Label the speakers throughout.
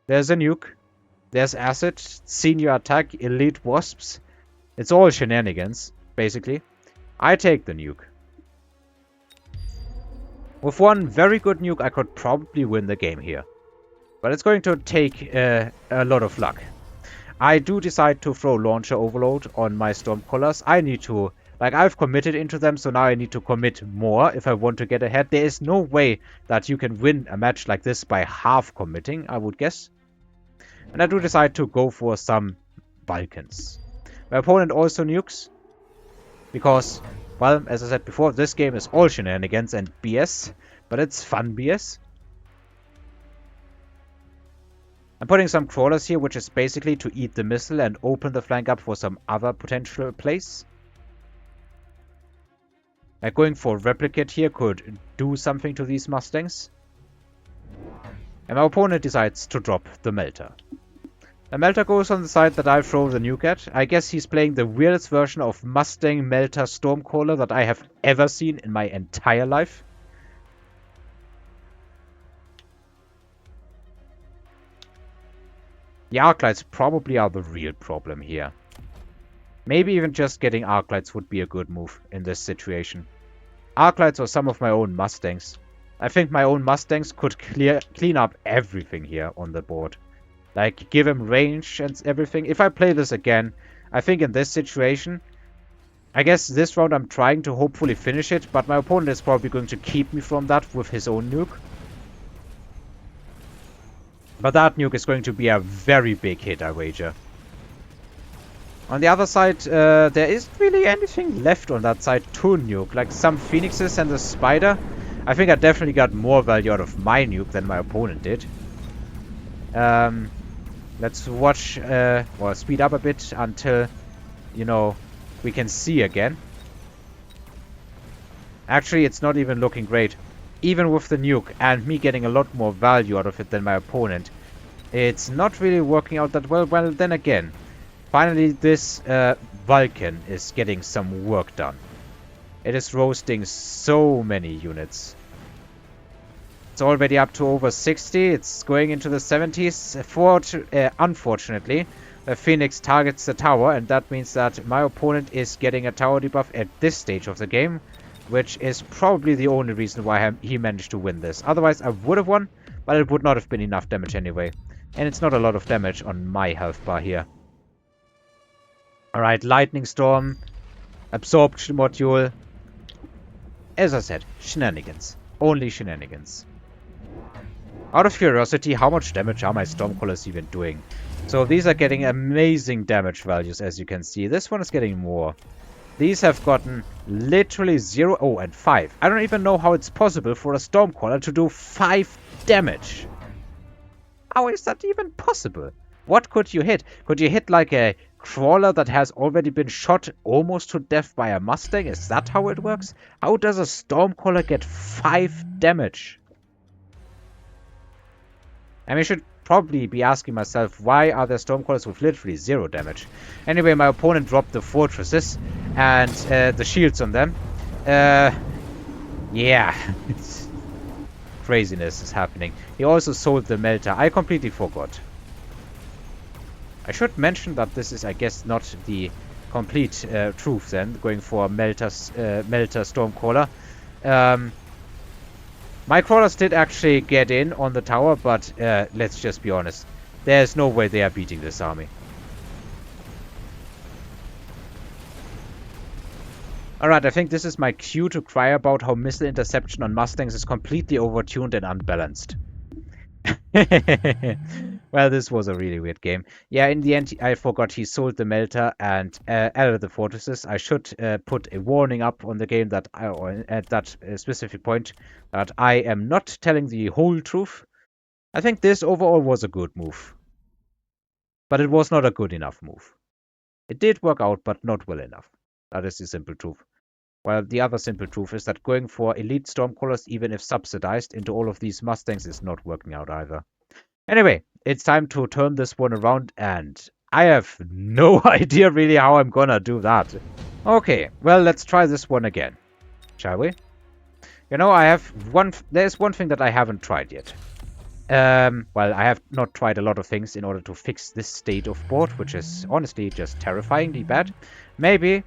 Speaker 1: There's a nuke. There's acid, senior attack, elite wasps. It's all shenanigans, basically. I take the nuke. With one very good nuke, I could probably win the game here. But it's going to take a lot of luck. I do decide to throw launcher overload on my Stormcallers. I need to, like, I've committed into them, so now I need to commit more if I want to get ahead. There is no way that you can win a match like this by half committing, I would guess. And I do decide to go for some Vulcans. My opponent also nukes. Because, well, as I said before, this game is all shenanigans and BS. But it's fun BS. I'm putting some crawlers here, which is basically to eat the missile and open the flank up for some other potential plays. Like going for replicate here could do something to these Mustangs. And my opponent decides to drop the Melter. The Melter goes on the side that I throw the nuke at. I guess he's playing the weirdest version of Mustang Melter Stormcaller that I have ever seen in my entire life. The arc lights probably are the real problem here. Maybe even just getting arc lights would be a good move in this situation. Arc lights or some of my own Mustangs. I think my own Mustangs could clean up everything here on the board. Like, give him range and everything. If I play this again, I think in this situation, I guess this round I'm trying to hopefully finish it, but my opponent is probably going to keep me from that with his own nuke. But that nuke is going to be a very big hit, I wager. On the other side, there isn't really anything left on that side to nuke. Like some phoenixes and the spider. I think I definitely got more value out of my nuke than my opponent did. Let's watch, or speed up a bit until, you know, we can see again. Actually, it's not even looking great. Even with the nuke and me getting a lot more value out of it than my opponent, it's not really working out that well. Well, then again, finally this Vulcan is getting some work done. It is roasting so many units. It's already up to over 60. It's going into the 70s. Unfortunately, the Phoenix targets the tower, and that means that my opponent is getting a tower debuff at this stage of the game, which is probably the only reason why he managed to win this. Otherwise, I would have won, but it would not have been enough damage anyway. And it's not a lot of damage on my health bar here. Alright, Lightning Storm, Absorption Module. As I said, shenanigans. Only shenanigans. Out of curiosity, how much damage are my Stormcallers even doing? So these are getting amazing damage values, as you can see. This one is getting more. These have gotten literally 0, oh, and 5. I don't even know how it's possible for a Stormcaller to do 5 damage. How is that even possible? What could you hit? Could you hit like a crawler that has already been shot almost to death by a Mustang? Is that how it works? How does a Stormcaller get 5 damage? I mean, I should probably be asking myself, why are there Stormcallers with literally 0 damage? Anyway, my opponent dropped the fortresses and the shields on them. Yeah. Craziness is happening. He also sold the Melter. I completely forgot. I should mention that this is, I guess, not the complete truth then, going for Melter Stormcaller. My crawlers did actually get in on the tower, but let's just be honest. There's no way they are beating this army. Alright, I think this is my cue to cry about how missile interception on Mustangs is completely overtuned and unbalanced. Well, this was a really weird game. Yeah, in the end, I forgot he sold the Melter and added the fortresses. I should put a warning up on the game that at that specific point that I am not telling the whole truth. I think this overall was a good move. But it was not a good enough move. It did work out, but not well enough. That is the simple truth. Well, the other simple truth is that going for elite Stormcallers, even if subsidized, into all of these Mustangs is not working out either. Anyway, it's time to turn this one around, and I have no idea really how I'm gonna do that. Okay, well, let's try this one again, shall we? You know, there's one thing that I haven't tried yet. Well, I have not tried a lot of things in order to fix this state of board, which is honestly just terrifyingly bad. Maybe,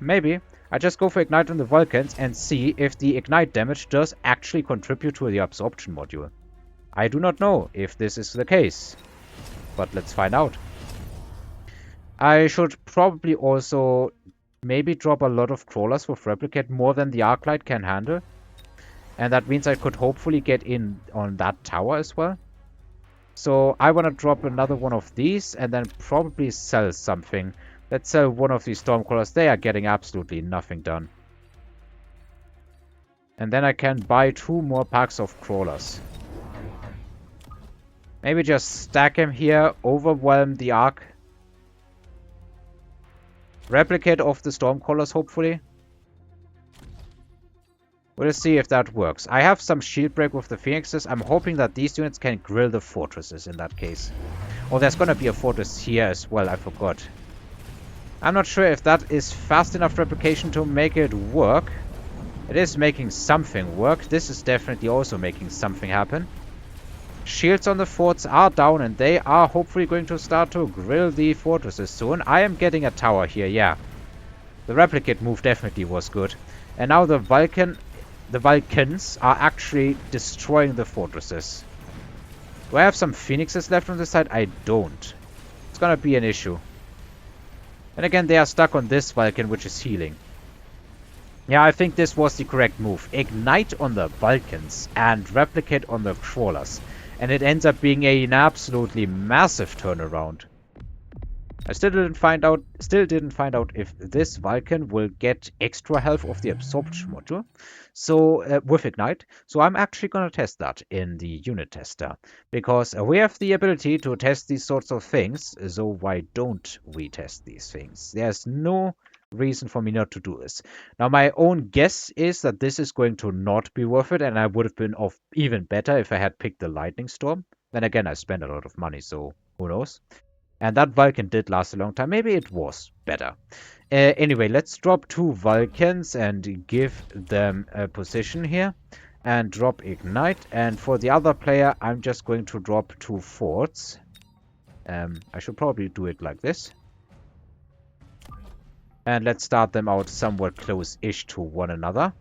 Speaker 1: I just go for Ignite on the Vulcans and see if the Ignite damage does actually contribute to the absorption module. I do not know if this is the case, but let's find out. I should probably also maybe drop a lot of crawlers with Replicate, more than the Arclight can handle. And that means I could hopefully get in on that tower as well. So I want to drop another one of these and then probably sell something. Let's sell one of these Stormcallers. They are getting absolutely nothing done. And then I can buy 2 more packs of crawlers. Maybe just stack them here, overwhelm the Arc. Replicate off the Stormcallers, hopefully. We'll see if that works. I have some shield break with the Phoenixes. I'm hoping that these units can grill the fortresses in that case. Oh, there's gonna be a fortress here as well, I forgot. I'm not sure if that is fast enough replication to make it work. It is making something work. This is definitely also making something happen. Shields on the forts are down and they are hopefully going to start to grill the fortresses soon. I am getting a tower here, yeah. The replicate move definitely was good. And now the Vulcans are actually destroying the fortresses. Do I have some Phoenixes left on this side? I don't. It's gonna be an issue. And again, they are stuck on this Vulcan, which is healing. Yeah, I think this was the correct move. Ignite on the Vulcans and replicate on the crawlers. And it ends up being an absolutely massive turnaround. I still didn't find out if this Vulcan will get extra health of the absorption module. So with Ignite. So I'm actually gonna test that in the unit tester. Because we have the ability to test these sorts of things. So why don't we test these things? There's no reason for me not to do this. Now my own guess is that this is going to not be worth it, and I would have been off even better if I had picked the Lightning Storm. Then again, I spent a lot of money, so who knows. And that Vulcan did last a long time. Maybe it was better. Anyway, let's drop 2 Vulcans and give them a position here. And drop Ignite. And for the other player, I'm just going to drop 2 forts. I should probably do it like this. And let's start them out somewhat close-ish to one another.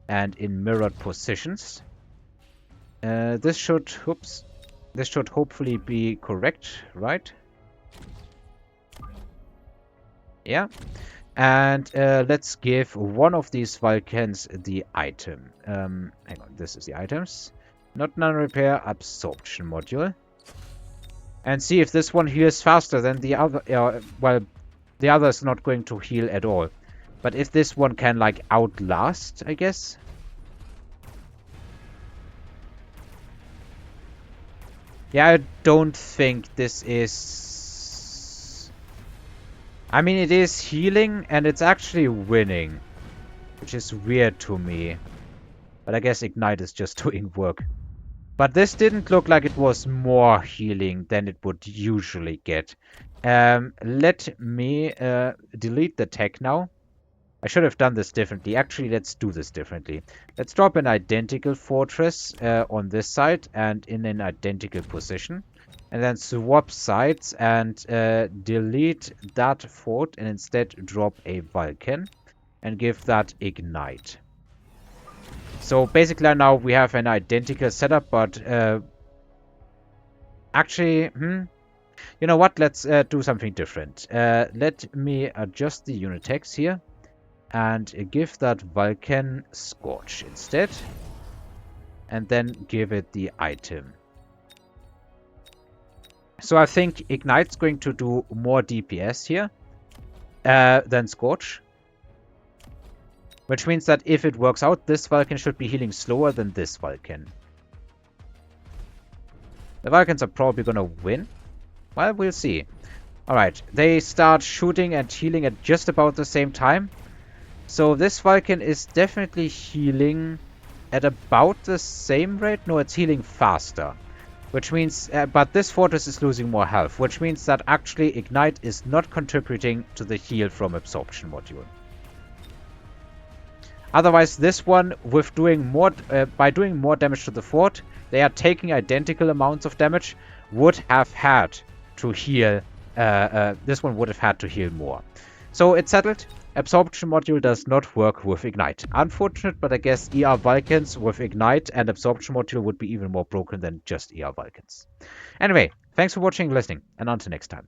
Speaker 1: And in mirrored positions. This should hopefully be correct, right? Yeah. And let's give one of these Vulcans the item. Hang on, this is the items. Not non-repair, absorption module. And see if this one heals faster than the other. Well, the other is not going to heal at all. But if this one can, like, outlast, I guess. Yeah, I don't think this is... I mean, it is healing, and it's actually winning. Which is weird to me. But I guess Ignite is just doing work. But this didn't look like it was more healing than it would usually get. Let me delete the tech now. I should have done this differently. Actually, let's do this differently. Let's drop an identical fortress on this side and in an identical position. And then swap sides and delete that fort and instead drop a Vulcan and give that Ignite. So basically now we have an identical setup, but actually, you know what? Let's do something different. Let me adjust the unit text here and give that Vulcan Scorch instead. And then give it the item. So I think Ignite's going to do more DPS here than Scorch. Which means that if it works out, this Vulcan should be healing slower than this Vulcan. The Vulcans are probably going to win. Well, we'll see. Alright, they start shooting and healing at just about the same time. So this Vulcan is definitely healing at about the same rate. No, it's healing faster. Which means, but this fortress is losing more health. Which means that actually Ignite is not contributing to the heal from absorption module. Otherwise, this one, with doing more, by doing more damage to the fort, they are taking identical amounts of damage, would have had to heal. This one would have had to heal more. So it's settled. Absorption module does not work with Ignite. Unfortunate, but I guess ER Vulcans with Ignite and Absorption module would be even more broken than just ER Vulcans. Anyway, thanks for watching and listening, and until next time.